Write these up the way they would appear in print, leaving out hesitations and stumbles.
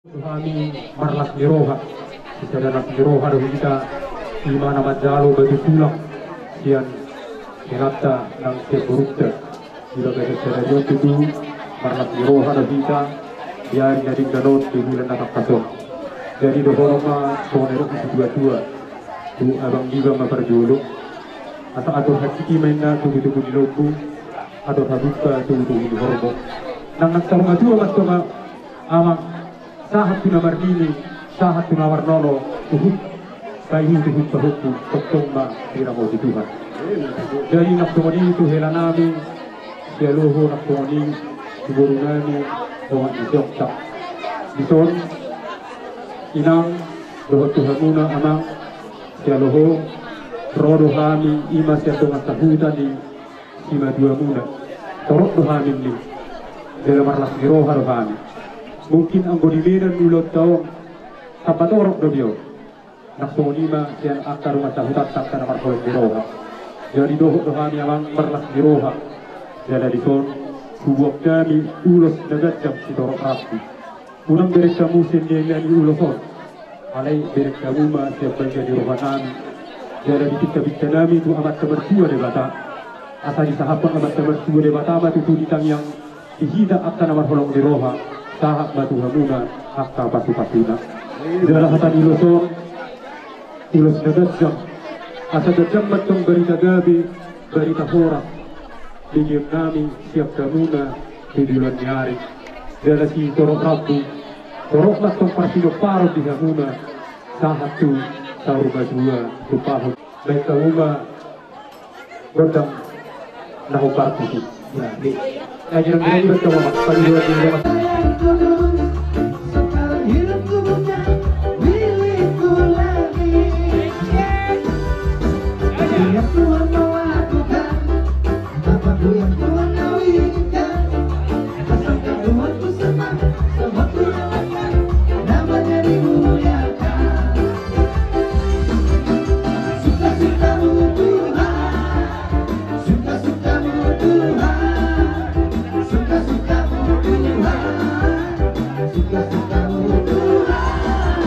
Kami marlas miroha, kita dalam miroha dari kita di mana majalo batu sulak sian kenata nang seburukta jika kita sedang itu marlas miroha dari kita biar dari galon di bulan nakakason dari dohoroma sonerok itu dua tu abang juga maperjulu atau hati mainna tubuh di loku atau haduka tubuh di horbo nang nagtarong atu amat tuma amang sahat tunamar dini, sahat tunamar nono, tuhut, kayu tuhut pahuku, tokong ma tira mo di Tuhan. Dari naktumani itu hela nami, siya loho naktumani, siguro nami, doon isyok tak. Bison, inang, doon Tuhan muna amang, siya loho, rodo kami, ima siya tungas tahutan ni, sima dua muna. Torok dohamin ni, dalam marlas miroha dohamin. Mungkin ang bodimenan ulot taong kapatorok do biyo naksonima siyan akta rumah tahutat takta namar kolong biroha jadi dohok dohani amang marlas biroha jadi dison suwak kami ulos nagajam si torok rapi unang berek kamu sendirian uloson alay berek kamu ma siya jadi roha nami jadi dikita-bikta nami itu amat kebersua de bata asa disahapang amat kebersua de bata ma tutulitang yang ihida akta namar kolong biroha tahap batu hamuna akta pasu-pasuna dalam hatan ulos nagajam asa gajam matong berita gabi berita hora bigyan nami siap kamuna tujuan nyari dalam si torok rabu torok matong partido paro di hamuna tahap tu tahu bajua tu pahun baik kamuna berdam nahu partido ya di ajaran ini bersama partido di sekarang hidupku bukan milikku lagi. Yang Tuhan mau lakukan, apapun yang Tuhan mau inginkan, asalkan Tuhan ku senang, semua ku relakan, namanya dimuliakan. Suka-sukamu Tuhan, suka-sukamu Tuhan, suka-sukamu Tuhan. Suka-sukamu Tuhan,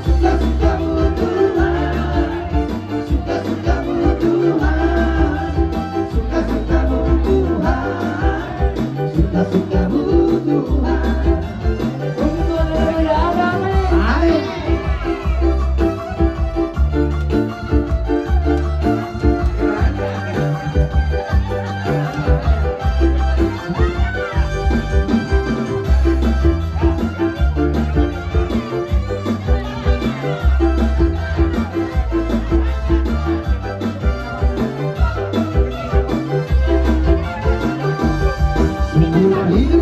suka-sukamu Tuhan, suka-sukamu Tuhan, suka-sukamu Tuhan, suka-sukamu Tuhan. Untuk adami, semua hidup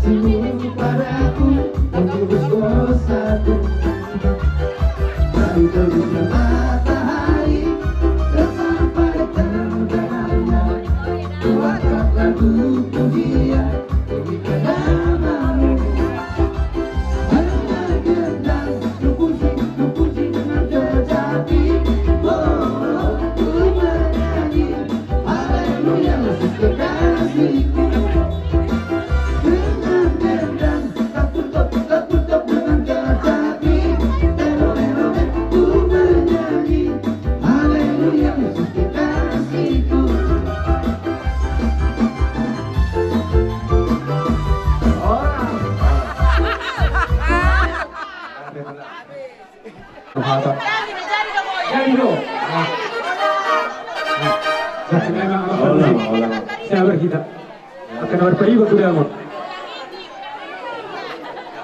kasihmu padaku menembus dosaku. Dari terbitnya matahari sampai terbenamnya, ku angkat lagu pujian demi namamu. Hanya gendang ku puji dengan terjadi. Oh, ku menyanyi haleluya Yesus kekasihku. Dengan gendang tak tutup dengan terjadi. Ku menyanyi haleluya Yesus kekasihku. Rohatan. Jadi dong. Sabar kita. Akan berperi waktu diambil.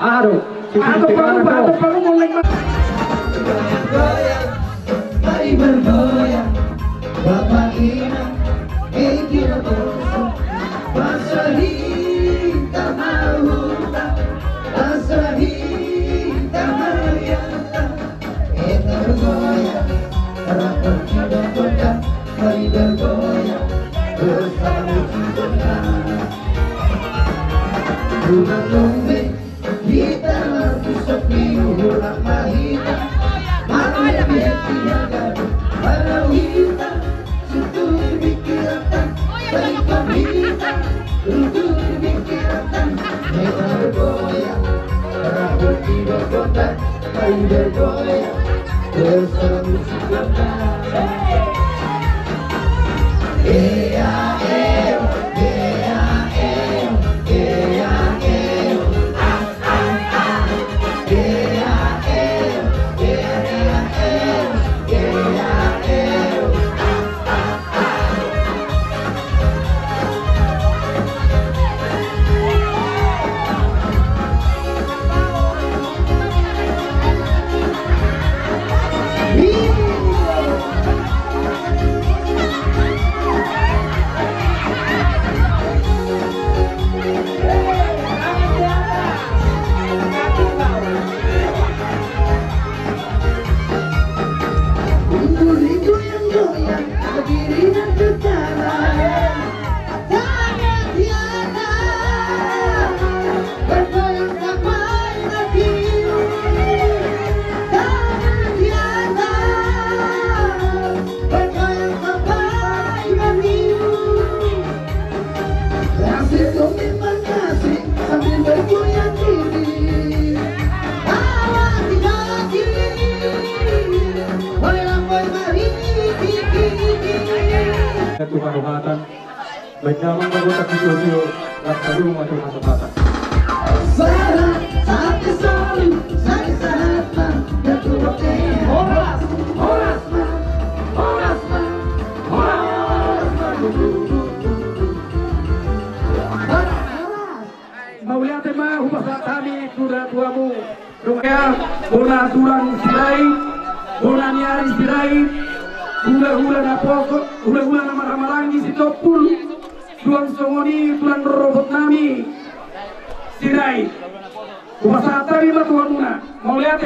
Aduh. Palu mulai. Goyang, mari bergoyang, Bapak Inang, kita bersama. Masa hitam mahuta, masa hitam mariata. Kita bergoyang, rapat kita goyang, mari bergoyang, bersama kita. Bulan lombe, kita mampu sepi ulang mahita. Mana biasa gaduh, walau kita sudah dipikirkan, berikan kita untuk dipikirkan. Kita bergoyang, rambut kita goyang, mari bergoyang, bersama kita. Tuhan rohatan, berjalan bergotak di studio, rasa rumah Tuhan rohatan. Sarah, sakit selalu, sakit sehat, dan tubuhnya. Horas. Mau lihat mah ubah kami sudah tuamu, dongnya, bona durang sirai, bona nyari sirai. Hula-hula na pokok, hula-hula na maramarangi si Topul, tuang songoni, tuang robot nami, sirai. Upasa tari ba tuan muna, mau lihat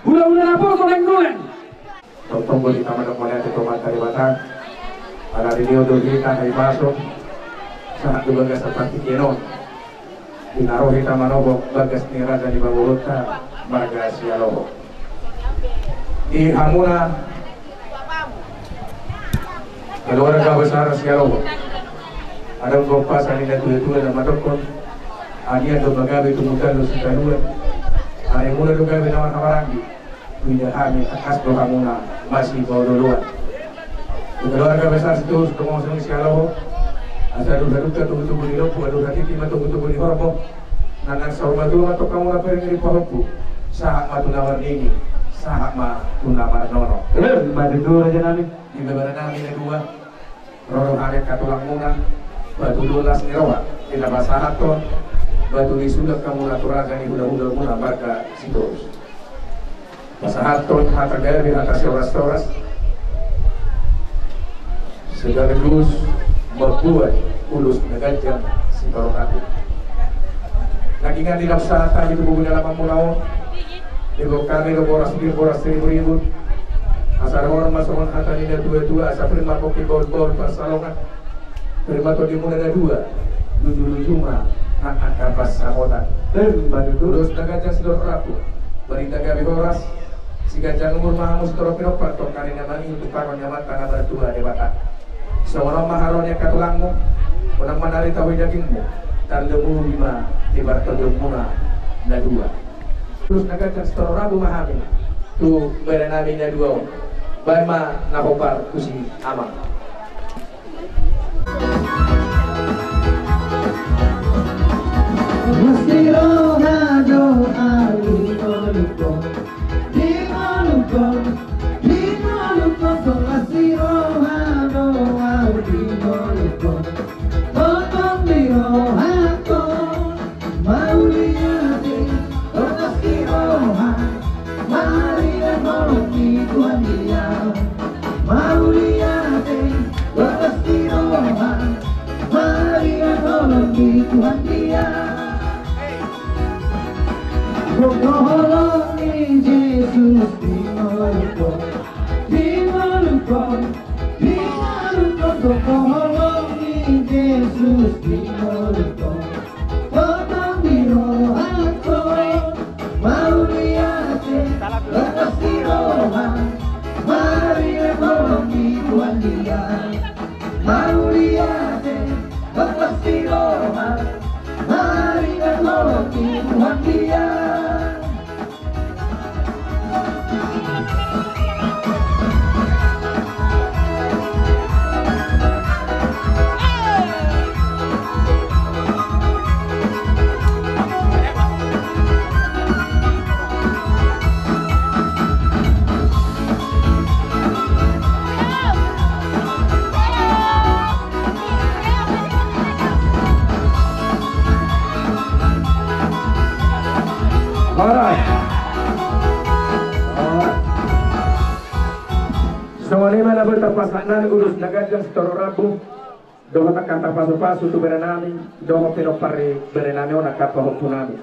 hula-hula na pokok lenggulen. Totong di taman mau lihat tomat dari batang, ada di dia kita dari masuk, saat dulu gak seperti kino, dinaruh di taman obok, bagas nira dan di bawah marga sialoho. Di Hamuna keluarga besar Sialoho ada kompas ani na tuya na matokon ani ando magabi tumutan lo sikaluan ay mula do gabi na makabarangi tuya kami akas do hamuna masih bauduluan keluarga besar situ kumosong Sialoho asa do daruta tumutubo ni lopo ado ratiti matutubo ni hormo nanang saumatu matok kamu na pering ni pohonku sahak matunawar ini sahak matunawar nono badu dulu aja nami di beberapa nami na dua Roro haret katulang muna, batu 12 nirawa, tidak masalah to, batu disudah kamu naturaga ni hula-hula muna marga situs. Masalah to, hatagal di atas toras-toras, segala lus, membuat ulus negajang si korokatu. Nagingan di Lapsata itu buku dalam Munau. Ibu kami do boras ribu. Asal orang masuk hata ini dua asa prima kopi gol persalongan. Prima to di muna dua. Dulu cuma anak kapas samota. Terus nagajang sidor rapu. Berita gabi boras. Si gajang umur mahamus toro pinopat tong karina mani untuk paron nyaman tanah berdua debata. Seorang maharonnya katulangmu. Unang manari tahu dagingmu. Tandemu lima di bartodong muna dua. Terus nagajang sidor rabu mahami. Tu berenami dua. Baima nakopar kusi amang. Tuhan dia Tolongi Yesus di Maluku Tolongi Yesus di Maluku Potong di rohaku mau lihat lepas di roha mari tolongi Tuhan dia mau lihat lepas di roha mari tolongi Tuhan dia. Sawani mana bertapasanan urus nagajang setoro rabu doho takanta pasu-pasu tu berenami doho pinopari berenami ona kapa hopunami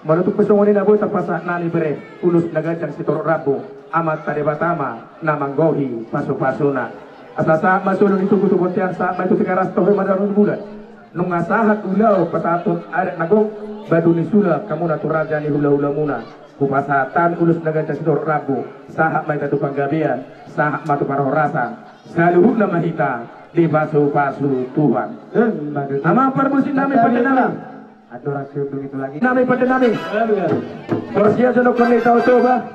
manutuk pesongoni na bertapasanan bere urus nagajang setoro rabu amat tadebatama namanggohi pasu-pasuna asasa masulun itu kutubotian sa maitu tikaras tohe madarun bulan nungasahat ulau patatun aret nagong baduni sula kamu naturaja ni hula-hula muna kupasatan ulus nagajang setoro rabu sahak mai tatu panggabian sahak matu parorasan saluhut nama hita di pasu-pasu Tuhan nama permusin nami pada nami atau rasul begitu lagi nami pada nami Korsia jono kone tau coba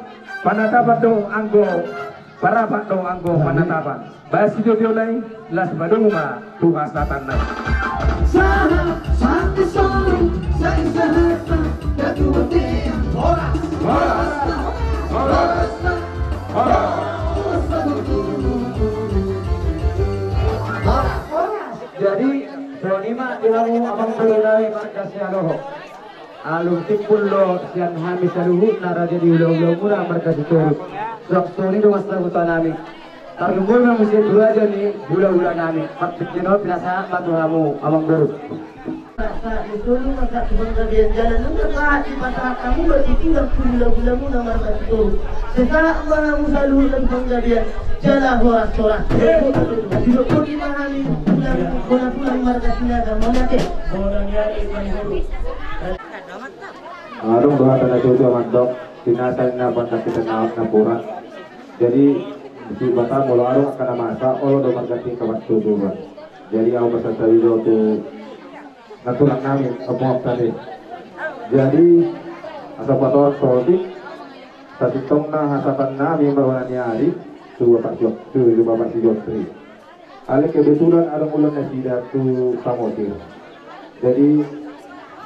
panatapan dong anggo parapak dong anggo panatapan basi jodiolai las baduma Tuhan satan nai Sahak santi solu sai sahata datu batia horas jadi sonima ilamu abang belai markasnya loh alum tipul lo sian hami saluhu nara jadi ulau-ulau murah markas itu sok soni do mas tanami tarlumbur na musi dua jani ulau-ulau nami pakcino pinasa matuhamu abang baru itu lu masa penggabian jalan lu tak di pasar kamu berarti tinggal bulan-bulan mu nama itu sekarang mana musalu dan penggabian jalan horas-horas hidup pun dimahami pulang markasnya ada mana teh orang yang ikan guru Arung doa tanda jodoh mandok binatang na banda kita naak na pura jadi si bata mulu arung akan masa olo do margati kawan jodoh jadi aku bahasa jodoh tu natulang namin kamuap tadi jadi asa pator politik sa titong na hasapan namin bawa niari tu bapak si Jotri ale kebetulan arung ulan na sida tu kamotir jadi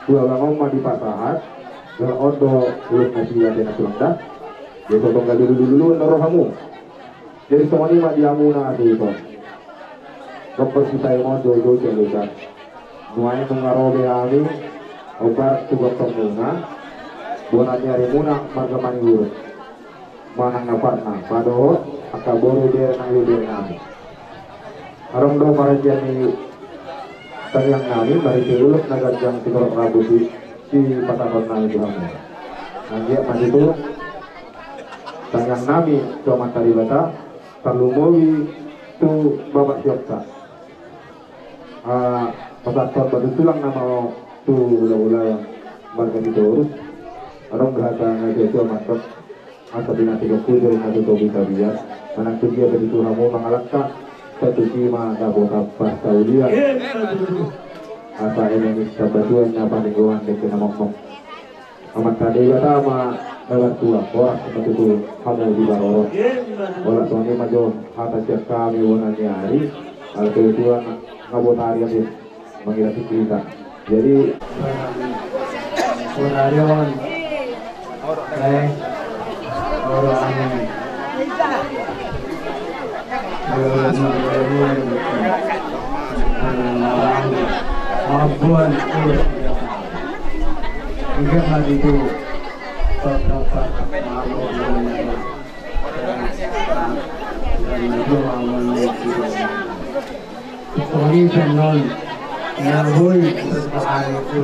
dua langom di pasahat dua ondo ulan na sida na tulang dah jadi totong gali dulu norohamu jadi semua ni diamu na adu ito dokter kita yang jodoh celukan nuanya mengarobe ami obat tugas pemunga buat nyari muna marga maniur manang naparna padahal akaboru der nami arong do para jani tayang nami bari keuluk nagajang sigorok rabu di si patakon nami Tuhan. Nanti maju itu tanyang nami cuma tadi bata perlu mowi tu babak siapa. Patakon batu tulang nama tu ula-ula yang marga itu urus. Orang berhata ngaji itu mantap. Asa binati kekudur satu tobi tabiat. Manang tu dia begitu ramu mengalakkan satu cima kabota bahasa ulian. Asa ini sabatuan apa mingguan dekat namok. Amat tadi kata ama lewat tua orang seperti itu kamu di barorot. Orang tuan ini maju atas siap kami wonannya hari. Al ketuan ngabotari yang mengira kita. Jadi Purnarion orang Mabuan hingga hari itu terdapat Polisi non Nahoi sesuai itu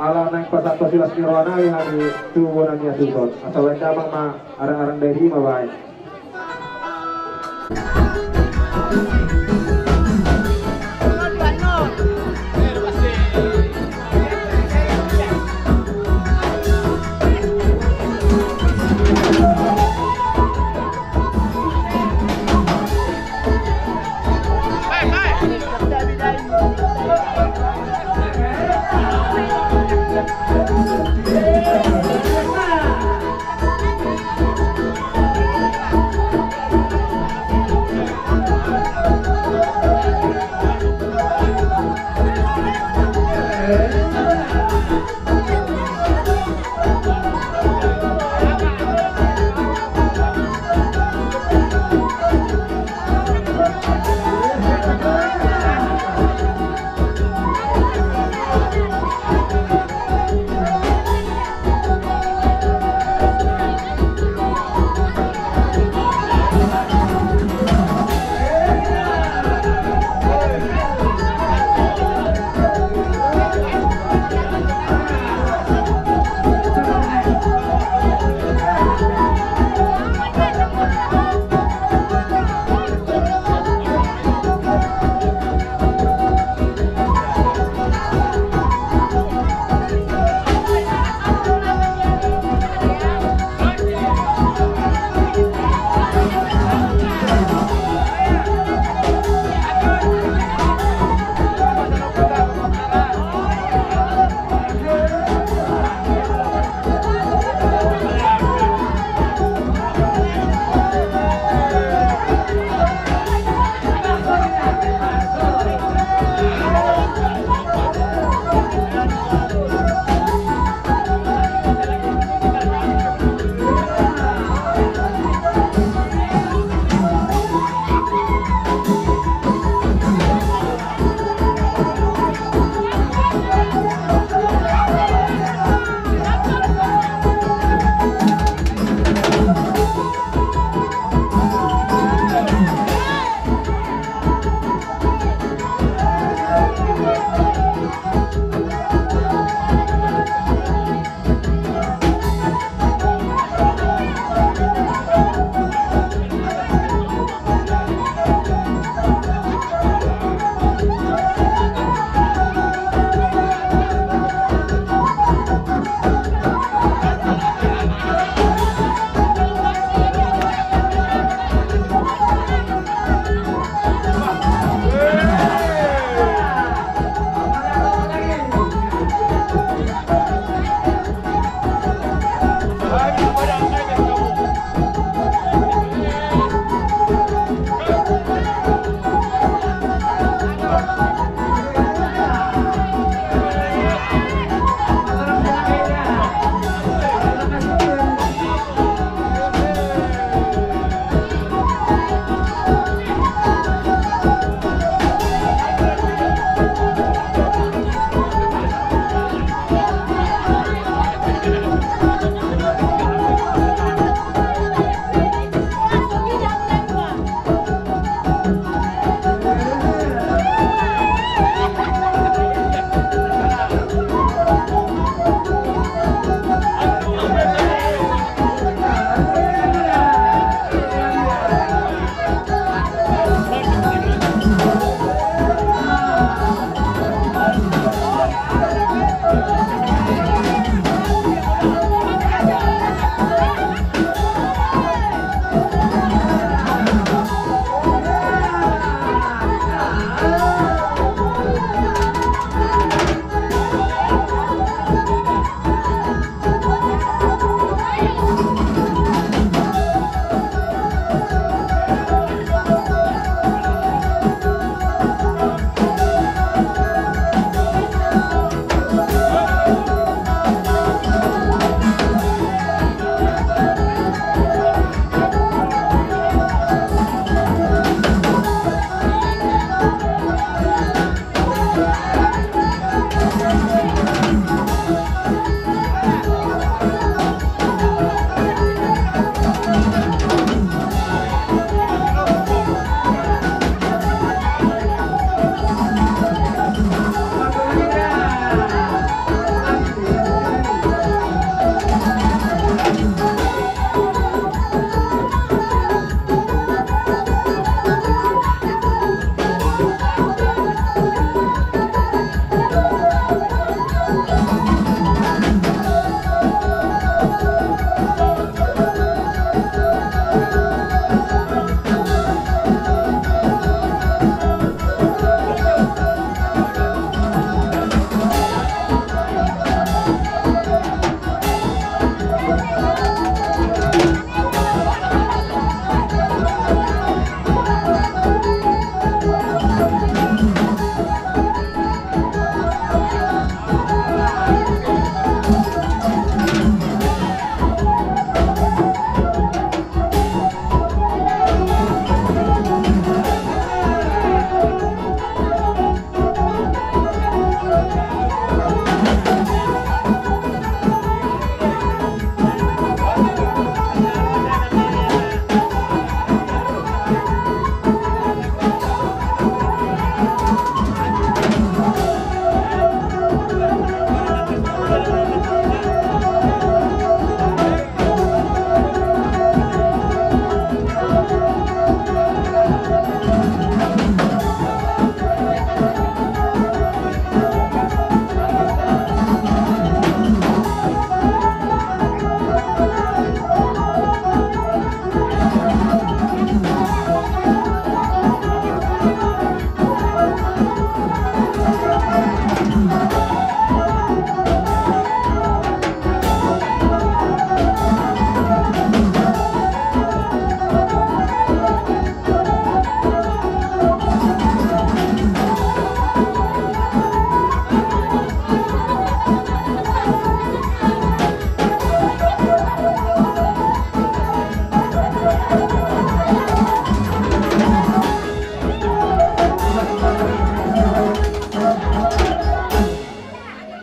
ala nang patak pasilas kirwana yang hari tuwunan niya susot atau wenda ma arang-arang dari mabay.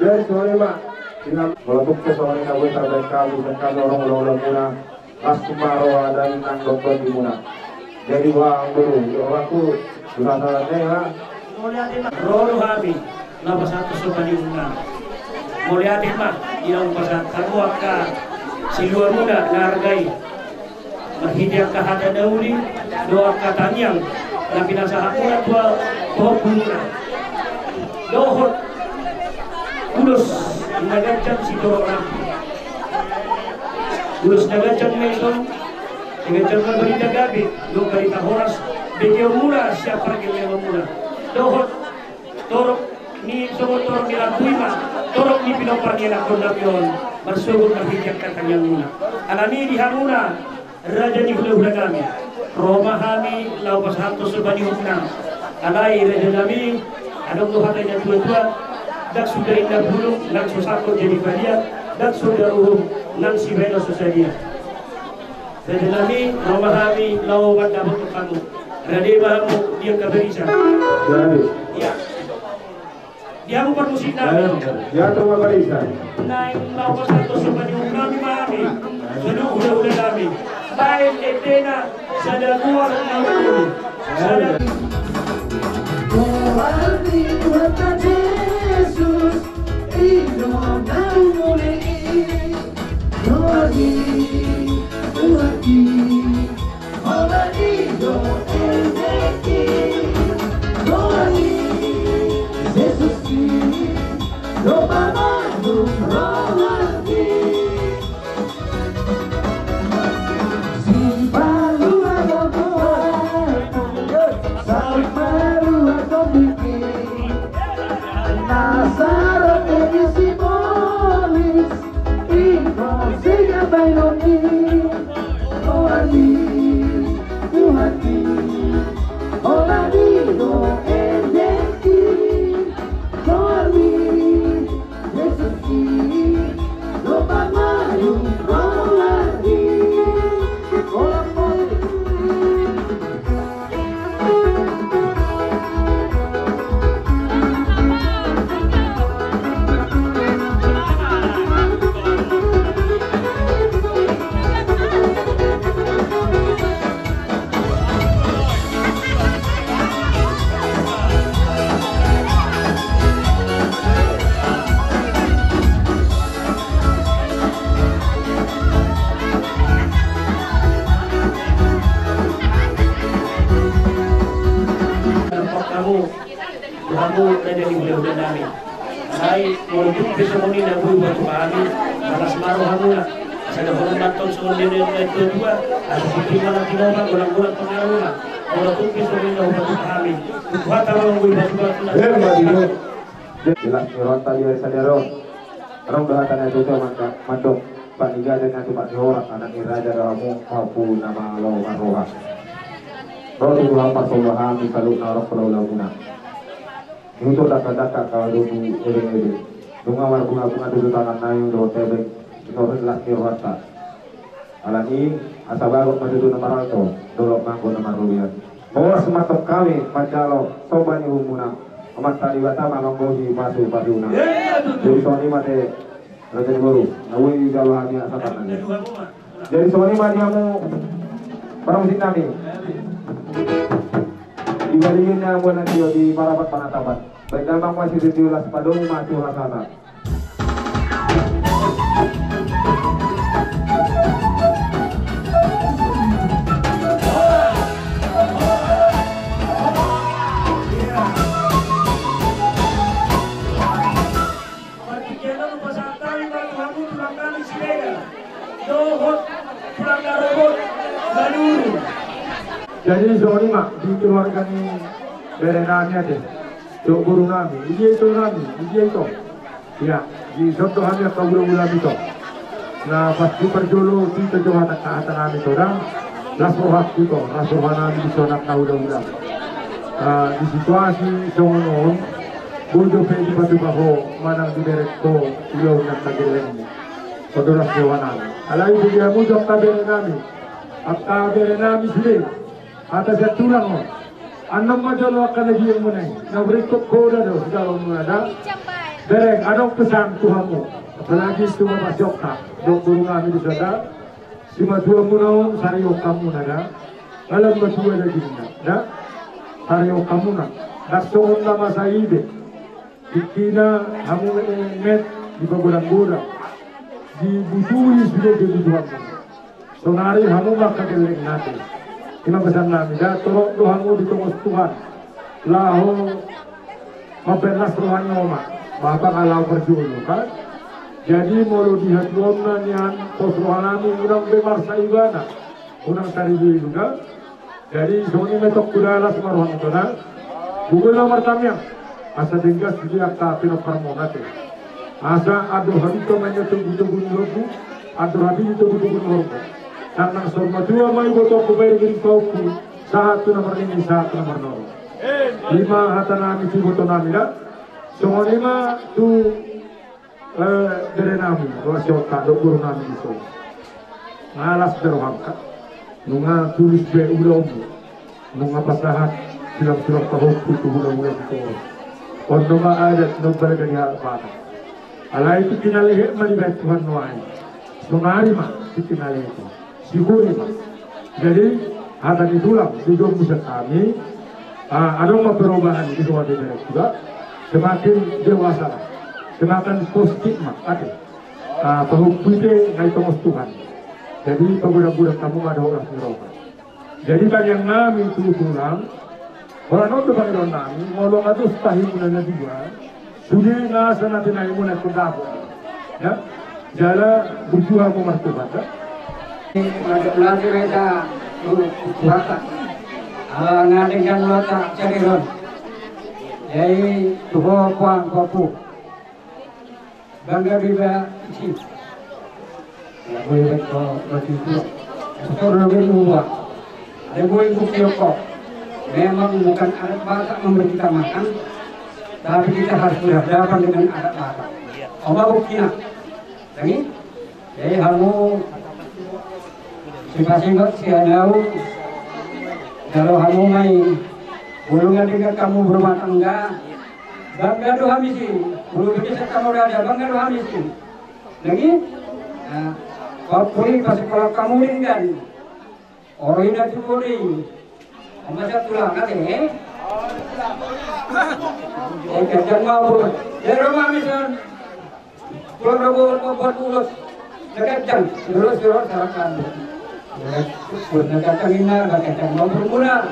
Dari sore mak, dengan meletup ke sore nawe terbaik kami dan kami orang muna as kumaro dan nang dokter di muna. Jadi wang dulu, orangku sudah ya. Roro kami, lapas satu sopan diundang. Muliatin mah, yang pasat karuak ka siluar muda nargai. Mahidya ka hada dauli, doa ka tanyang, na pinasahakuna tua pokuna. Dohot Ulus nagajan si Dorang. Ulus nagajan meson, nagajan mabarita gabi, do karita horas, betiyo mula siapa yang mula. Dohot torok ni sobo torok nila kuima, torok ni pinopar nila kondapion, bersugod mahijak katanyang muna. Alani dihamuna, raja ni hula-hula kami, Roma kami, laupas hantos subani hukna. Alai raja kami, adong tuhatanya tua-tua, dak sudah indah bulung, nang susako jadi badia, dak sudah nang si beno susadia. Raja kami, Roma kami, lawan dapat kamu. Rade bahamu dia kabarisa. Ya. Dia mau permusik kami. Ya terima kabarisa. Naik lawan satu sebanyak kami mami. Sudah udah kami. Baik etena sada luar kami. Sada. Berarti Tuhan Yesus hidup baru mulai. Lagi, lagi, lagi hidup lagi, lagi Yesus hidup baru lagi. Baru ada buat, baru ada bikin. Nazaret ini simbolis, ikonnya Bailoni. Tuhani, oladido endeki, Tuhani, Yesus hidup baru lagi. Kamu ada di bulan kami. Hai, merujuk besok ini nak buat kami. Malas maru kamu lah. Saya dah nonton soal ini kedua. Ada seperti mana kita bulan pengaruh. Merujuk besok ini nak buat kami. Buat orang buat Jelas orang tadi dari sadaro. Orang bahatan itu tu mandok paniga dengan tu pak orang anak raja ramu maupun nama Allah Maroha. Rasulullah Pasolah kalau narok kalau laguna. Untuk daka-daka kalau dulu ebe-ebe. Dunga bunga-bunga dulu tangan nayu do tebek. Inorin laki rohata. Alani asabagot madudu na maralto. Dolok mangko na marulian. Bawa sematok kami pacalo sobani humuna. Amat tadi batama manggohi pasu pasuna. Jadi soni mate raja baru. Nawi galahani asatan. Jadi soni mate kamu parang sinami. Dibalikin yang buat nanti di parapat panatapan. Baik damang masih ditiulas padong mati ulasana. Jadi zoni mak di keluarga ni berenami ada, do guru nami, dia itu, ya di sabtu kami atau guru-guru itu. Nah pasti perjolo di kejohan kata nami orang, rasuah itu, rasuah nami di zona kau dah. Di situasi zonon, bodoh pedi batu baho, manang di berekto, ilau nak tagilen, saudara sewana. Alai dia mudah taberenami, apa berenami sendiri. Atas saya tulang anam majalo akan lagi yang mana, na berikut koda do segala mana dah. Derek, anong pesan Tuhanmu? Apalagi cuma pasyokta, dok burung kami di sana. Sima dua munau sario kamu nada, alam berdua lagi nada, sario kamu nada. Dasong nama saide, dikina hamu met di bagudang-gudang, di busui sudah di Tuhanmu. Sonari hamu maka geleng nanti. Ima pesan nami, dah tolong Tuhanmu di tengah Tuhan. Laho mapenas rohani oma, bapak alau berjuang kan? Jadi mau lihat lomna nian pos rohanami unang bemar saibana, unang taribi juga. Jadi soni metok kudala sama rohan itu na. Google nomor tamnya, asa denggas dia tak pernah permonate. Asa aduh habis tu menyetung butuh robu, aduh habis itu butuh robu. Karena sorma dua mai botok kubayar gini kauku, satu nomor ini satu nomor nol. 5 hatanami si boto nami dah. Semua 5 tu dari nami, dua syota, dua guru nami itu. Ngalas berwangkat, nunga tulis be ulom, nunga pasahat, silam-silam tahuk itu ulang-ulang itu. Ondoma adat nombor dari hal Alai itu kinalih malibet Tuhan nuai. Sungari mah kinalih itu, siguri mah. Jadi hatan itulah hidup musuh kami. Ada perubahan di luar negeri juga, semakin dewasa, semakin positif mak ada. Pahupite naik tengos Tuhan. Jadi pemuda-pemuda kamu ada orang perubahan. Jadi banyak nami itu tulang, orang itu banyak nami, malu ada setahun bulan juga, sudah nasa nanti naik mulai kundaku, ya, jalan berjuang memertukan. Nanti mereka berjuang. Ngadeng dan lota cariron, jadi tuh puang kopu, bangga riba isi, ya boleh betul betul, setor lebih luas, ada boleh bukti kok, memang bukan adat Batak memberi kita makan, tapi kita harus berhadapan dengan adat Batak. Oma buktinya, jadi kamu singkat-singkat sianau. Kalau kamu mai bulungan dengan kamu berumah tangga, bangga doa misi. Bulu bisa kamu ada bangga doa misi. Lagi, kau pulih pas kalau kamu dengan orang ini tu pulih. Masa tulang ada kerjaan mau dari rumah misal, pulang buat urus dekat jam, terus sarapan. Bernaga ina, bernaga mau bermula.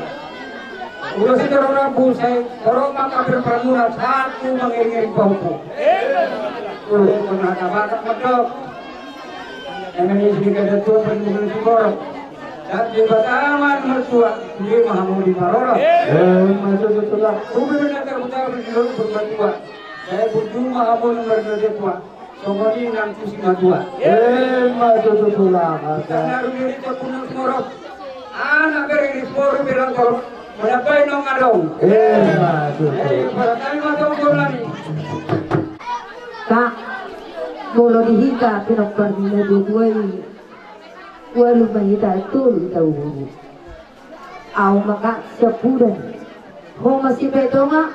Urus itu orang Rabu saya, orang maka bermula satu mengiring bauku. Urus bernaga bakat medok. Yang ini sedikit ada tua bermula sigorok. Dan di bataman mertua dia Mahamudi Marora. Masuk betulah. Bumi bernaga utara bermula. Saya berjumpa Mahamudi mertua. Somoni nang kusi madua. Masuk betulah. Karena rumit itu punang semorok. Anak beri sepuluh bilang kalau menyapai nong adong. Masuk. Pada kami masuk lagi. Kak, kalau dihika pinakpan nila dua lumahita itu tahu. Aw maka sepudan. Kung masih petoma,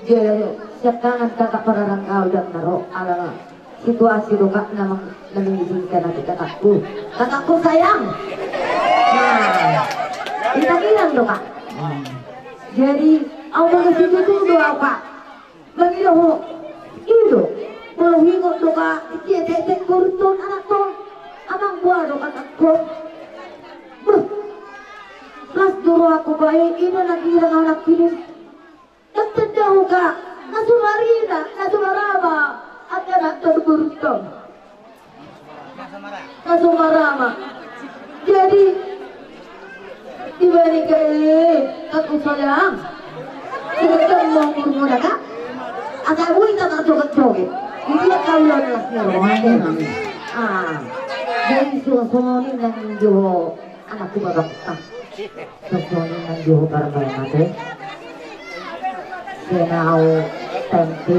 jadi siap tangan kakak pararang kau dan naro ala situasi luka namang mengizinkan nanti kakakku sayang. Nah, kita bilang doa. Jadi, awal kesitu itu doa apa? Mengilah itu, kalau hingot doa, dia tek kurutun anak tuh, abang buah doa kakakku. Plus doa aku baik, ini lagi anak ini. Tak tahu kak, nasumarina, nasumarama. Ada naktor beruntung, nasumarama. Jadi dibanding aku sayang, kita mau bermuda kak. Agak kita tak joget-joget. Ini kau yang lasnya rohani. Jadi suasana ini nang jo anakku babak tak. Suasana nang jo barang mate. Kenau tempe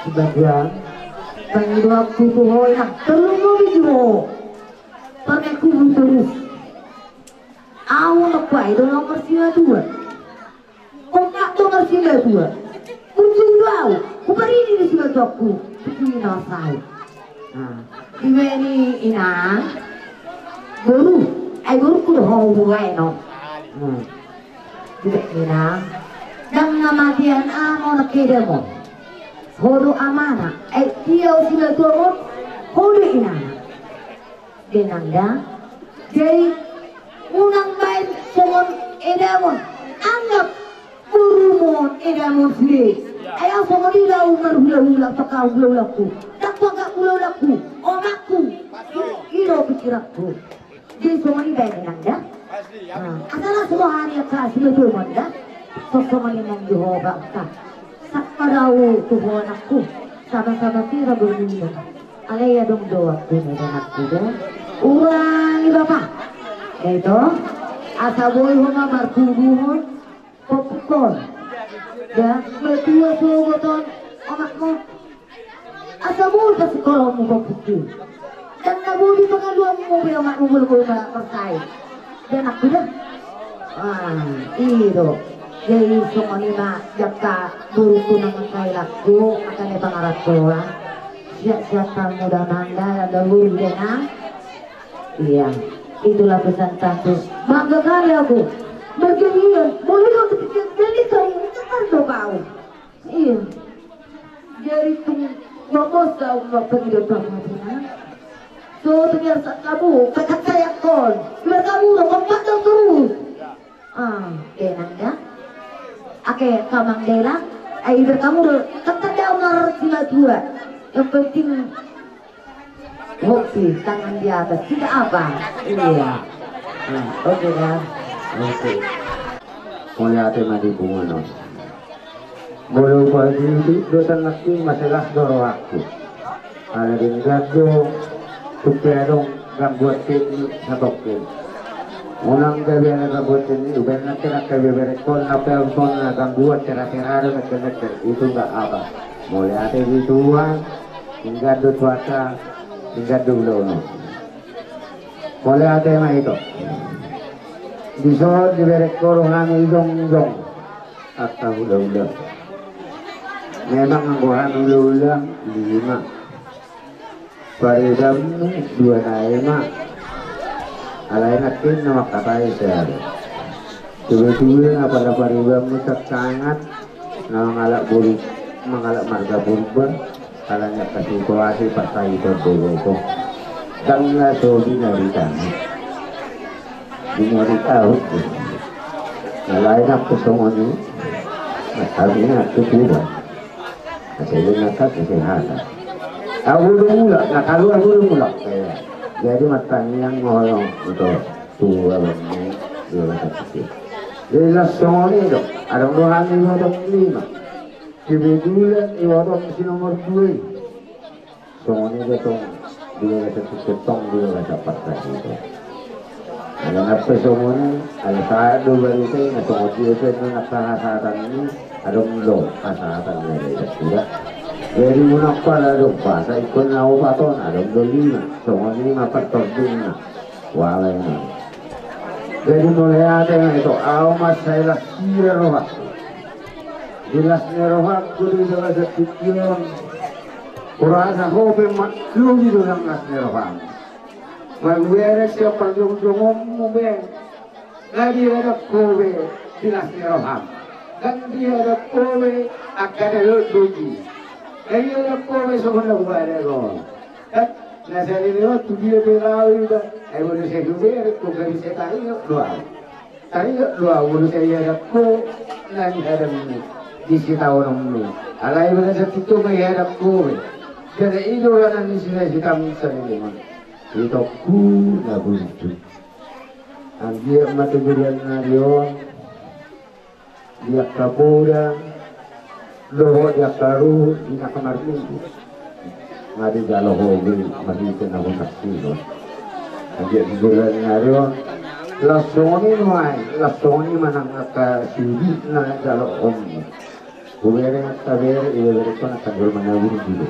sebagian pengidu aku tuh hoi nak terlalu video pakai kubu terus aku nak baik dong nomor 92 kok nak nomor 92 kunjung bau kuparini ni sila jokku, tukuin asal. Dimeni inang, guru, guru kudu hong no. Tidak inang, dang namatian amo na kedemo, hodo amana, tiaw sila jokku, hodo inang. Denanda, jadi unang baik somon edamon, anggap burumon edamon sih. Ayaw somon ila umar hula-hula pakau hula-hulaku, takpaga hula-hulaku, omakku, iro pikiranku. Jadi somon iba denanda. Asalah semua hari yang kasih lebih manda, somon yang Jehovah tak. Sakparau Tuhan aku, sama-sama tira berminyak. Alaya dong doa punya anakku deh. Ulangi bapak. Itu asa boy homa markubuhon popcorn. Ya, berdua sogoton anakmu. Asa boy pas sekolah mu popcorn. Dan nabudi pengaduan mu be anakmu belum percaya. Dan aku dah. Itu. Jadi semua lima jaka buru tunang kailakku akan pangarat doa. Siap-siap mudah nanda ada guru denang. Iya, itulah pesan tante. Bangga kali aku. Bergiliran, boleh kau jadi kau cepat kau. Iya. Jadi tu ngomong kau nak pergi ke mana? So ternyata kamu kata saya kau. Biar kamu lompat terus. Denang ya. Oke, kamang dela. Biar kamu kata dia umar 92. Yang penting hoki tangan di atas, tidak apa. Iya. Oke kan? Oke. Mulai ate mati bunga. Bolo pagi itu dotan laki masalah doro aku. Ada di gado, tukerong gangguan ini satokin. Unang gabi na gangguan ini, uben na kena kebeberekon na pelson na gangguan tera-tera na keneker itu nggak apa. Mulai ate dituan. Hingga do cuaca, hingga dulu no. Mulai ada yang itu. Bisa diberi korongan idong-idong atau ulah-ulah. Memang angguhan ulah-ulah 5. Paridam 2 naima. Alay natin na makatay siya. Tuloy-tuloy na pada paridam musak sangat na mangalak marga burban. Kalanya situasi partai berbeda itu dan langsung dinarikan tahu lain aku semuanya masalahnya aku tidak hasilnya tak kesehatan aku mula nak kalau aku mula jadi matanya yang ngolong itu tua banget dua kecil jadi langsung itu ada orang yang ada 5 kebetulan iwaran si nomor 2 soalnya ketong dia kata ketong dia kata partai itu ada apa semuanya ada satu berita yang soal dia itu nak kesehatan ini ada mulu kesehatan dia tidak jadi munafak ada bahasa ikut nawaton ada 5 soalnya 5 pertolongan walainya jadi mulai ada yang itu amat saya sirah jelasnya rohak kudu dalam sepikiran kurasa hobi maklum itu dalam jelasnya rohak magwere siapa jom-jom mubeng lagi ada kowe jelasnya rohak dan dia ada kowe akan ada lugi lagi ada kowe sebenarnya buat ada dan nasihat ini waktu dia berlalu itu boleh saya duber kowe bisa tarik dua boleh saya ada kowe nanti ada ini di sita orang ini, alai pada saat itu menghadap kowe. Jadi itu yang di sini kita misalnya, itu ku nggak begitu. Dia mati berian narion, dia kapoda, loh dia karu, dia kamar minggu. Mari jalan hobi, mari kita nak kasih. Dia berian narion, lasoni manang kasih, nak jalan hobi. Bubere taber ibu kan tanggul menabur dulu.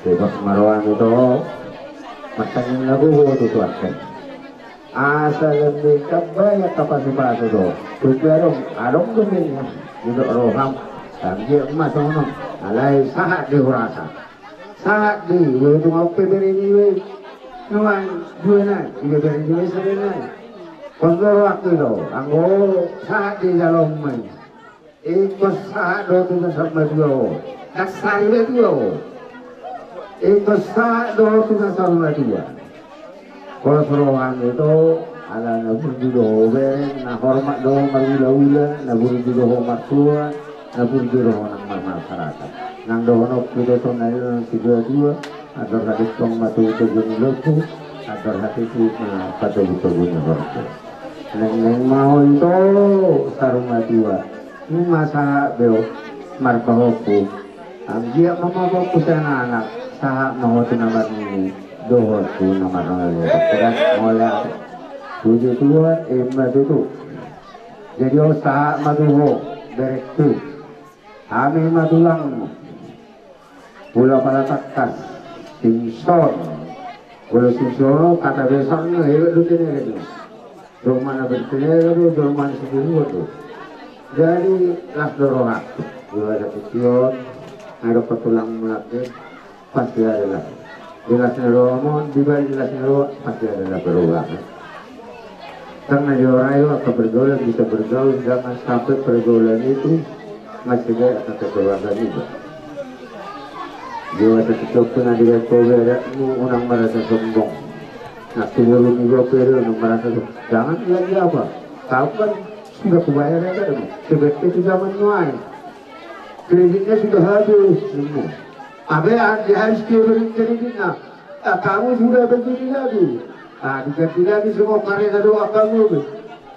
Sebab marwan itu matangin lagu itu tuakan. Asal lebih kabaya kapasitas itu. Tujuan arong dunia, itu roham Dia emas ono, alai sahat dia rasa, sahat dia, tu ngapa beri dia, nuan dua nai, dia beri dia sebenarnya. Kalau waktu itu, anggo sahat dia dalam main, ikut sahat tu sama dia, kasar dia, ikut sahat tu sama dia. Kalau seorang itu ada nabur judo ben, na hormat do marula-ula, nabur judo hormat tua. Nabur judo nang masyarakat. Nang dono kita tu nang tiga-dua, agar hati tong matu tujuh loku, agar hati tu patu tujuh loku. Neng mau itu sarung matua, ni masa beo marpahoku. Dia mama fokus anak, sahak mau tu nama ni, dohor tu nama ni. Terus mulai tujuh tuan matu. Jadi sahak matu berek tu. Kami madulang pula pada takas Simpson pula Simpson kata besarnya hebat tu ni rumah nak bertanya tu rumah sendiri tu jadi las dorohak dua ada kecion ada petulang melati pasti adalah di las neromon di balik las neromon pasti adalah berulang karena orang akan bergaul bisa bergaul jangan sampai pergaulan itu masih ada kata keluarga juga. Dia tertutup pun ada kowe ada orang merasa sombong. Nak turun juga pera orang merasa sombong. Jangan lagi apa? Tahu kan sudah kebayar ada tu. Sebetulnya sudah menuai. Kreditnya sudah habis semua. Abe ada harus kira kreditnya. Kamu sudah begini lagi. Diganti lagi semua karya doa kamu.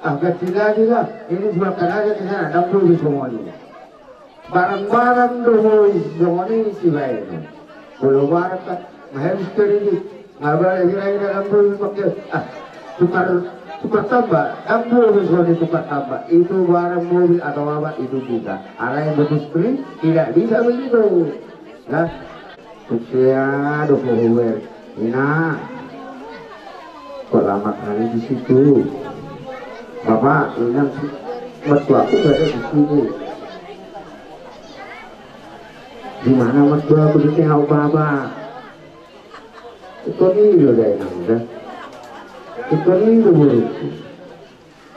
Ganti lagi lah. Ini cuma kerja di sana. Dapat semuanya. Barang-barang doa ini si baik. Kalau barang kan, harus kredit. Ngabar kira-kira kamu pakai tukar tambah. Kamu harus tukar tambah. Itu barang mobil atau apa itu tidak. Ada yang betul spring tidak bisa begitu. Nah, sukses dokumen. Ina, kok lama kali di situ. Bapak, ini mertua aku berada di sini. Di mana mertua aku ditengok Bapak? Itu ni loh dah yang itu ni dulu.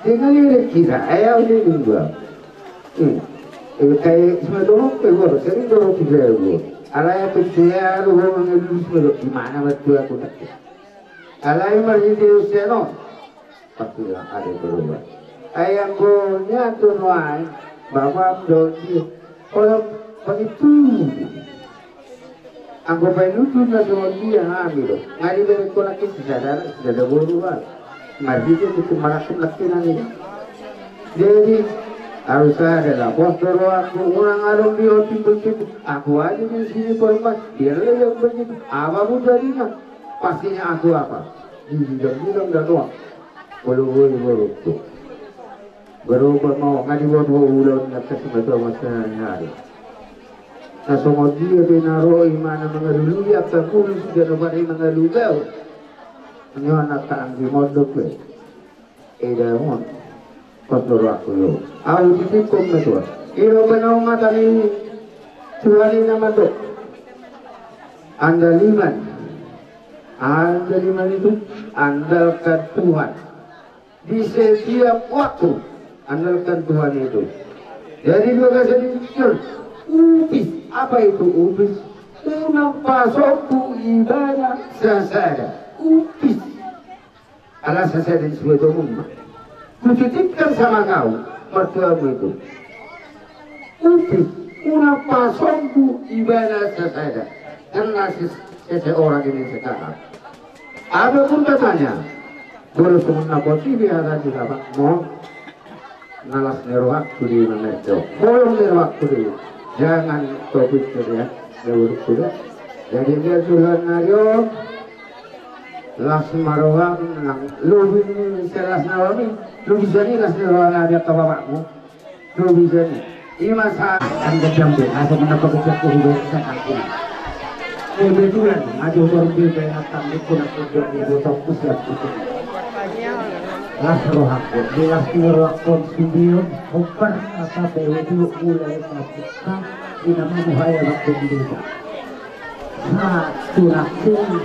Dengan ini kita, ayah ini juga. Kayak semua dorong pegor, sering dorong tiga puluh. Alai percaya lu mengelus semua di mana mertua aku tak. Alai masih di Useno, pasti ada berubah. Ayah punya tuan, Bapak doi orang begitu. Anggo penutu na dia ambil. Ngari dari kolak itu sudah berubah. Mari kita merasakan lakinan. Jadi harus ada lah. Postur aku orang alung dia timbul. Aku aja di sini perempuan. Dia yang begitu. Apa pun jadinya. Pastinya aku apa? Dibilang dan doang. Baru berubah mau ngadi buat ulang nak kasih betul masa hari. Nah semua dia benaro imana mengalui apa pun sudah dapat mengalui kau. Ini anak tak ambil modal ke? Dah mon, kotor aku yo. Aku titik kom betul. Iro benau mata ni tuan nama tu. Andaliman itu andalkan Tuhan di setiap waktu. Andalkan Tuhan itu. Jadi dua kali dikir. Upis, apa itu upis? Unang pasokku ibadah sasada. Upis. Alas sasada di suatu rumah. Kutitipkan sama kau mertuamu itu. Upis, unang pasokku ibadah sasada. Karena seseorang ini sekarang. Ada pun katanya, boleh semua poti biara juga Pak. Mau nalas neroak kudi memerjo. Boleh neroak kudi. Jangan topik ya, jauh sudah. Jadi dia sudah nario, las maroham, lu ini selas naromi, lu bisa ni las naroham ada ke bapakmu, lu bisa ni. Ini masa anda jambil, asal mendapat kecakup hidup saya. Betulan, ada orang berbeza tentang itu nak kerja di botol pusat itu. Lasrohakon, bilas nirwakon sibiyon, kumpar asa bewedu mulai kapita, inamuhaya wakon dita. Sa tunakin,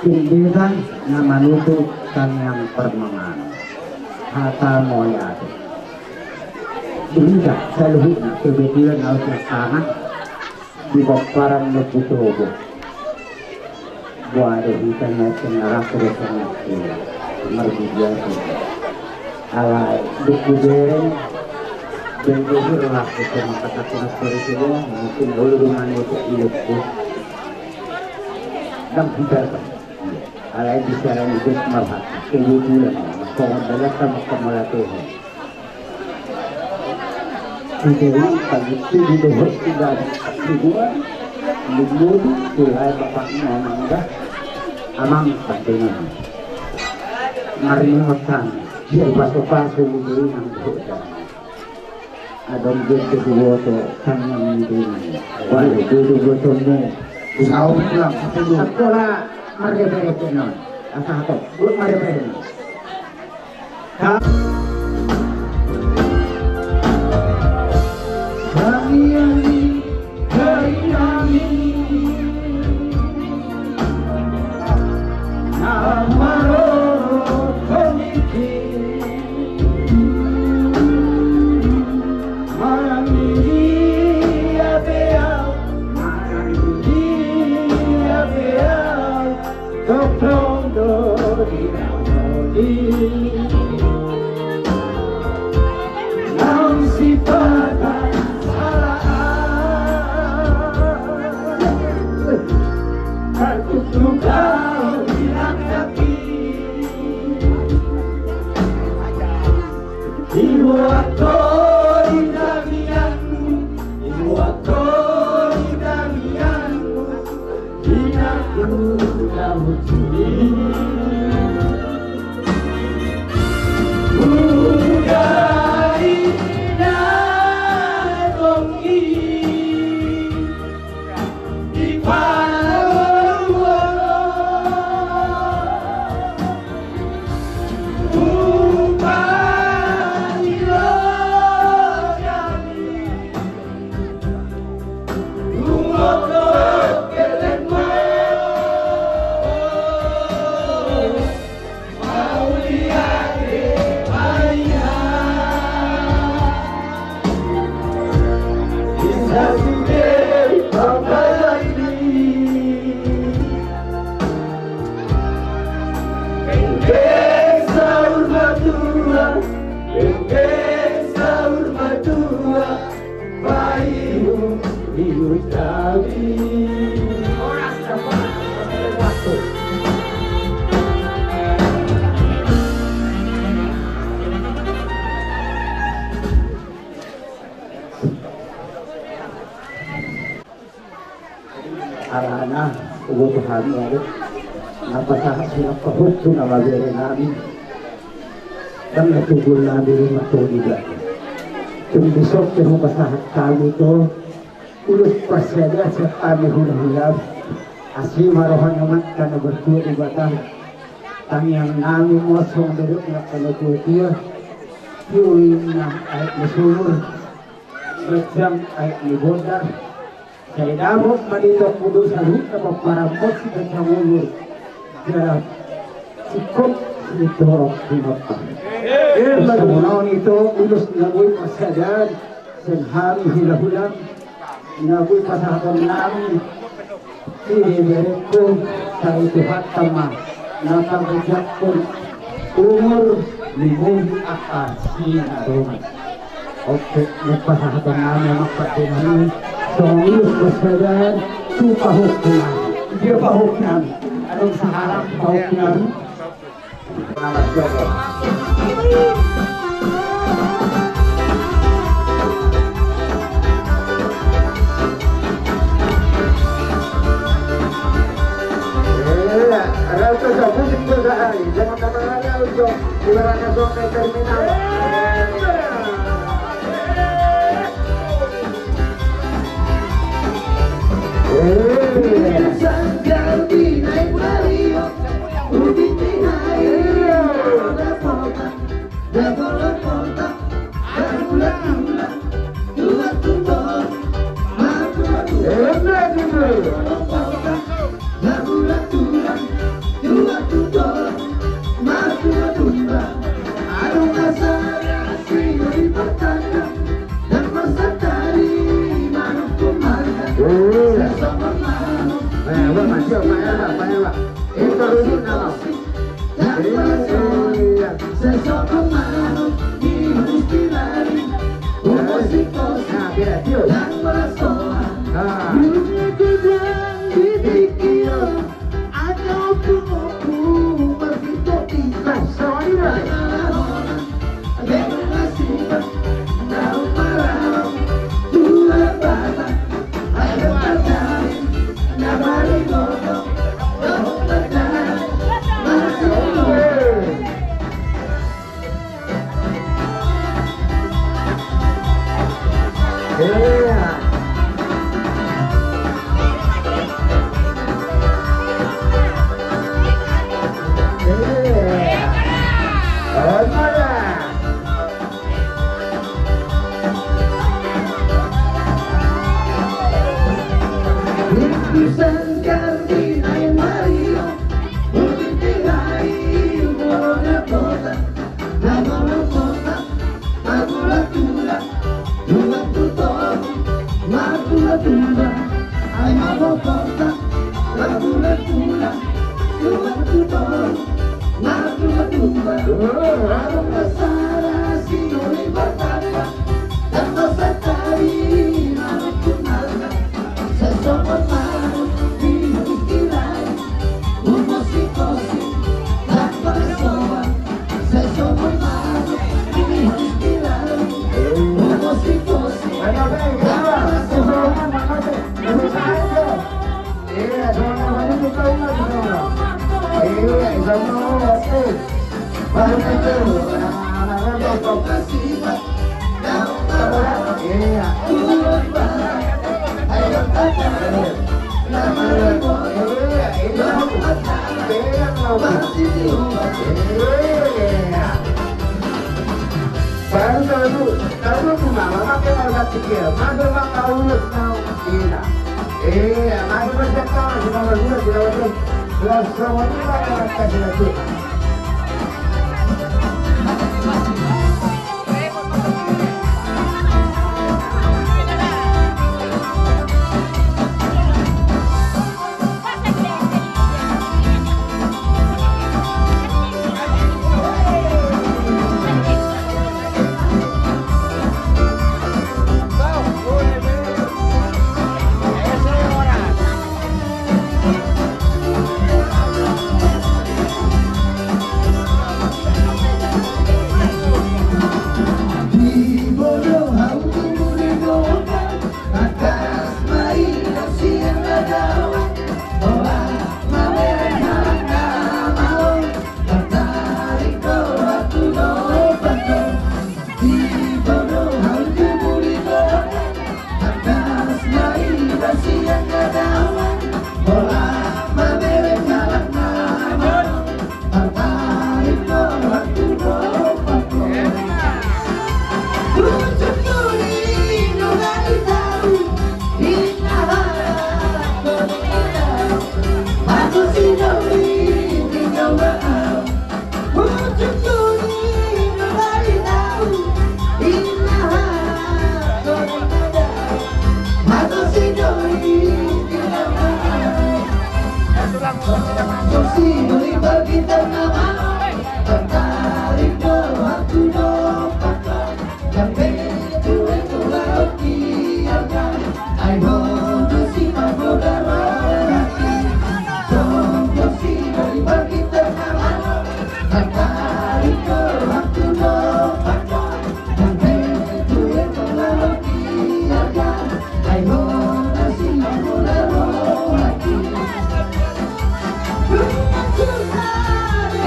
tindiran na manutuk kanyang permangan. Hata moyat. Tidak sa luhit na kebetulan na usahakan, di bawah nagputubo. Buado hitan natin nakakuro sa natin. Marbibiasa alay dikuberin dan jujur lah itu mengatakan seperti itu mungkin dulu dengan itu ilmu dan kita alay bisa itu marhat kebutuhan masalah dalam sama kemalatuhan jadi pagi itu di bawah tidak kedua dulu mulai bapaknya mangga amang pastinya marimutan dia paso-paso muli ng buta adong dito duwoto kanyang hindi wala dito duwoto mo saon lang sakola maripere nun asa ato maripere kami ani kami amaro alana ubutuhan mo napasahat sila kahutso na mabere namin dan natugol namin yung matulida tumbisok na mapasahat kami ito ulos pasyaga sa kami hulahulab asli marohan naman ka na bertuwa ibatan tangyang namin mo sa mga na kanututuwa yung ay masulur berjam ay libodar saya damok manito kudu salut apa parambot sa kangulur ya cukup ditorok sinapa lagunaon ito ulos nagoy pasadan senhari hilahulan nagoy pasahatan namin sinibere ko sa ituhat tama napagajak ko umur limong akasin oke nagpasahatan namin magpatinan Soalnya kesadaran itu pahuknya, dia pahuknya, ada saharap pahuknya. Selamat jaga. Rasa sabu itu sehari, jangan kemana-mana untuk ibaratnya sampai terminal. Sanggal di naik Mario, ubi naik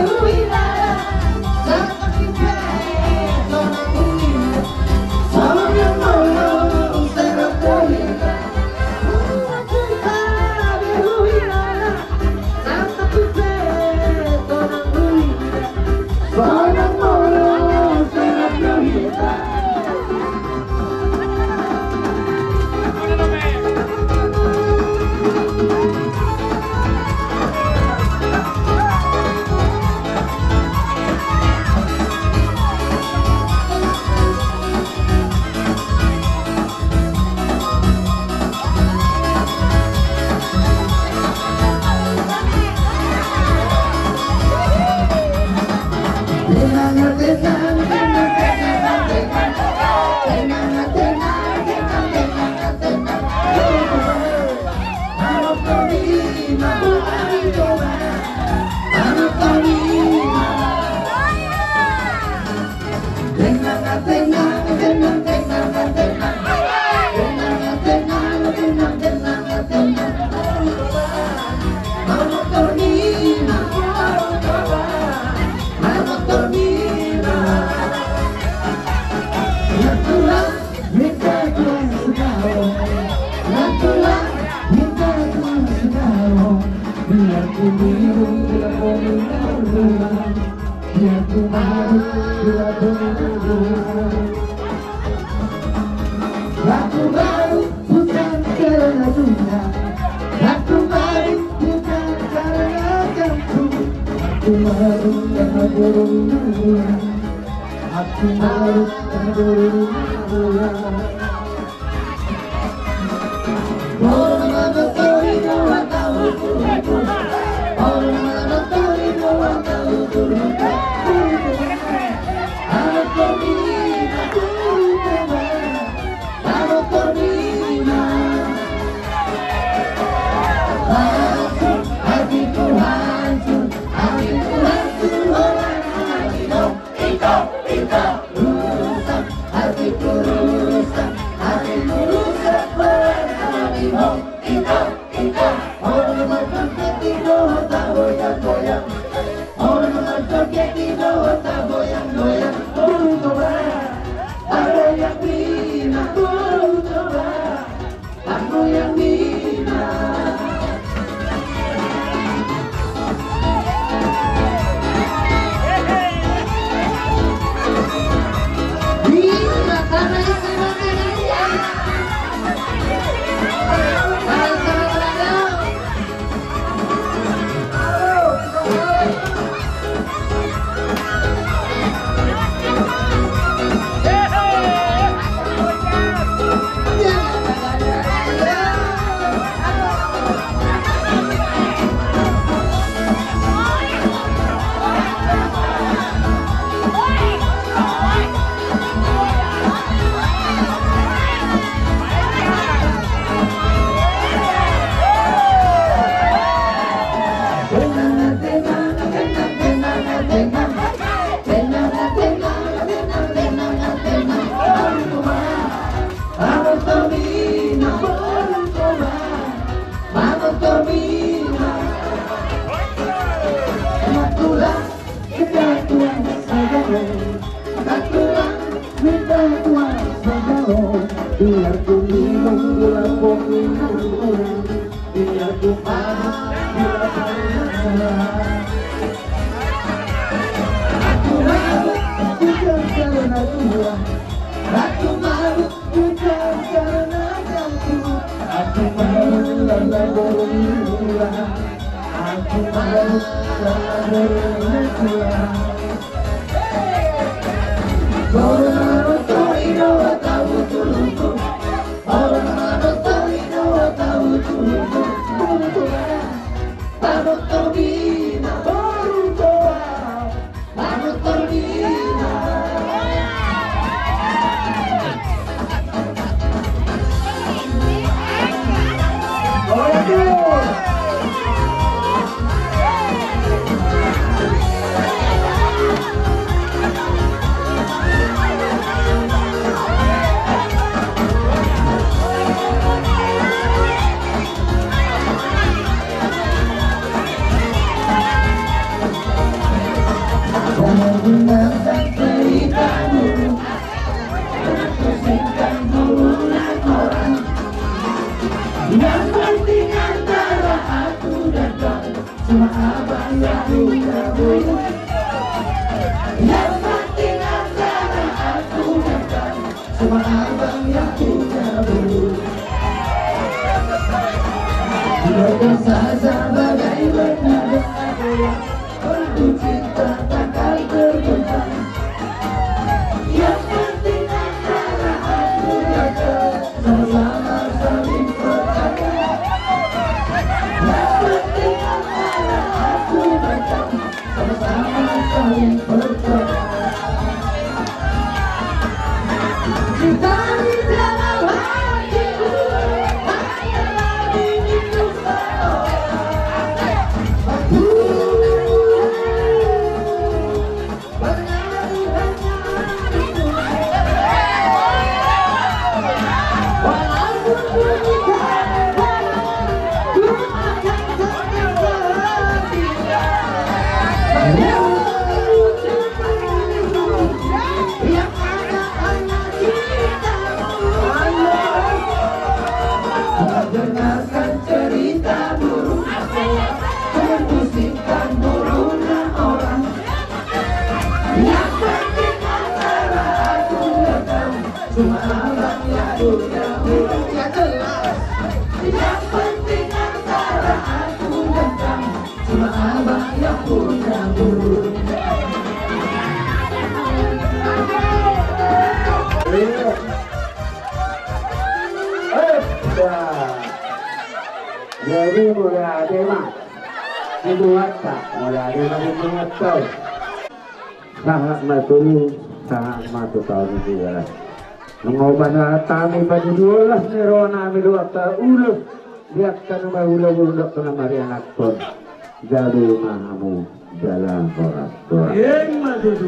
Who Aku minum gula peminum, aku mabuk gula peminum. Aku baru bukan karena dunia, aku baru bukan karena kamu. Aku baru karena dunia, aku baru karena dunia. Orang mana tahu orang tahu dulu, orang mana tahu orang tahu dulu. Aku minta dulu. Aku terima hancur, hatiku hancur, hatiku hancur, orang hidup, rusak, hatiku rusak, orang hidup, orang macam ketiga tak goyang-goyang, orang macam ketiga tak goyang-goyang, coba, ada yang bina, coba, aku yang bina. Bina karena biar ku minum gula peminum, biar ku mabuk gula peminum. Aku mabuk bukan karena Tuhan, aku mabuk bukan karena kamu. Aku mabuk karena berlimpah, aku mabuk karena berlimpah. Orang tahu tahu dulu, orang tahu dulu, baru terbina, baru tua, baru terbina. Mendengarkan ceritamu, pusingkan bulan orang. Yang penting antara aku dan kau, cuma abang yang punya bulu. Yang penting antara aku dan kau, cuma abang yang punya bulu. Biarkan saja bagai bernada goyang, untuk cinta takkan terbentang. Yang penting antara aku dan kau, sama-sama saling percaya. Yang penting antara aku dan kau, sama-sama saling percaya. Cinta di dalam hatiku hanyalah bikin seorang. Ya jelas. Yang penting antara aku dan kamu cuma abang yang punya burung. Jadi mulai ada mah dibuat tak mulai ada mah dibuat tau sangat masuk tahun itu ya mengobat kami pada 12 nerona miluat ulus lihat kan nama ulah kena mari anak pun jadi mahamu jalan korak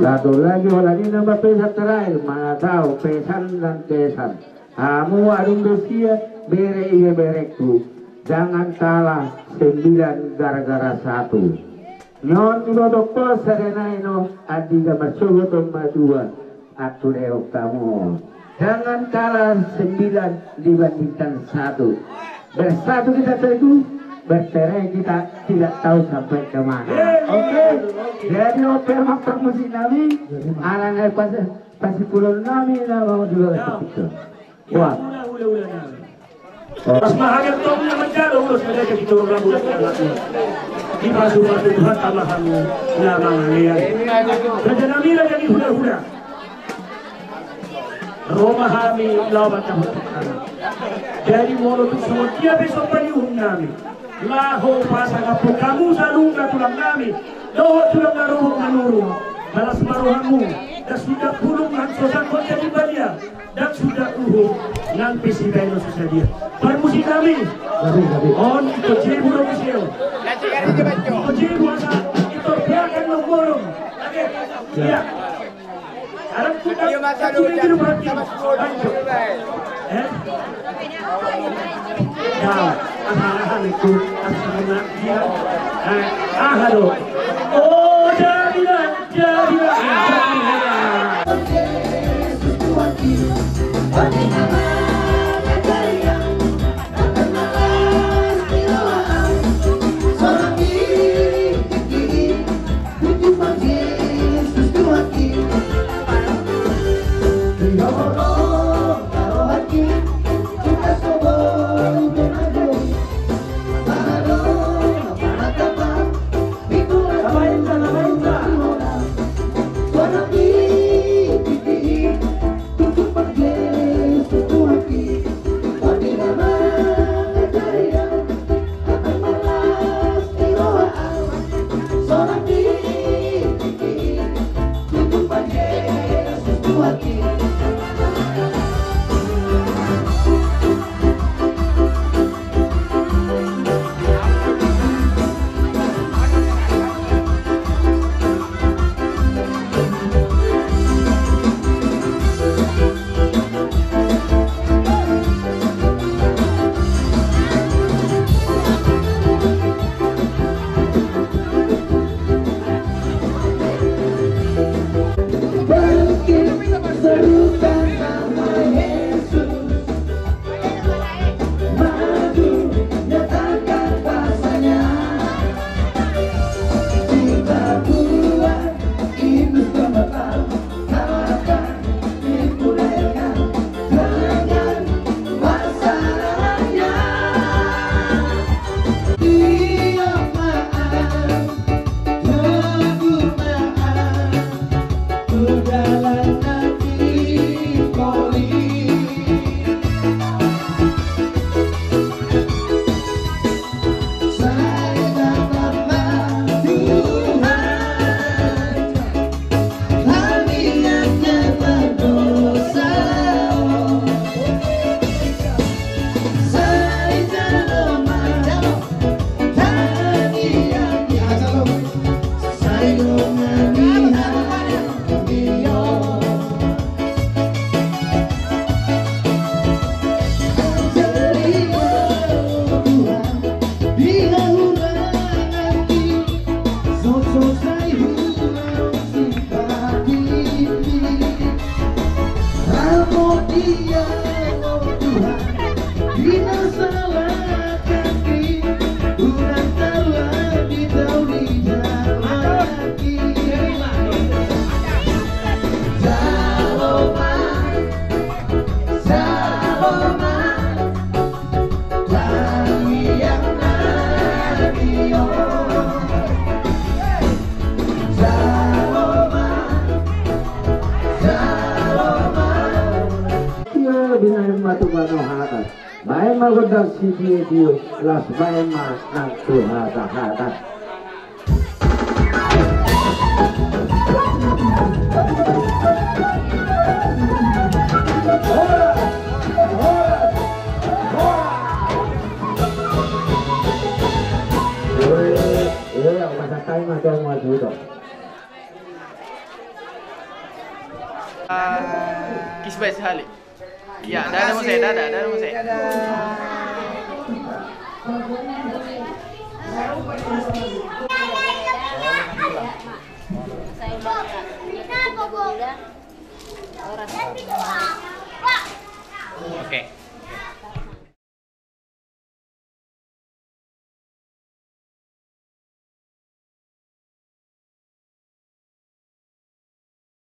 lalu lagi lagi nama pesan terakhir mana tahu pesan dan kesan kamu adung besia bere iya berekku jangan kalah 9 gara-gara 1 nyon duduk pos serenaino adiga masugotong madua aku leok kamu jangan kalah 9 dibandingkan 1 bersatu kita teguh bercerai kita tidak tahu sampai kemana oke jadi opera makar musik nami alang pasti pulon nami mau juga itu wah Mas mahagat tongnya menjalo urus mereka di turun rambut di baju-baju Tuhan tamahamu nama ngalian Raja Namira jadi hula-hula Roma kami lawan tahutan jadi molo tu semua dia besok payuhun nami laho pasang apu kamu salunga tulang nami doho tulang naruhung menurung balas maruhamu dan sudah pulung hansosan kau jadi balia dan sudah nang pisikaino susah dia permusi kami on itu jibu romisio itu jibu asa itu biarkan menggorong ya sekarang kita hidup hati ya asahan itu asahan dia ahado oh jadilah matugano hatas. Main magandang si Dio las main mas nang tuhata hatas. Ako masakay matong majudo. Kisbay sekali. Ya, dadah musik, dadah musik. Oke.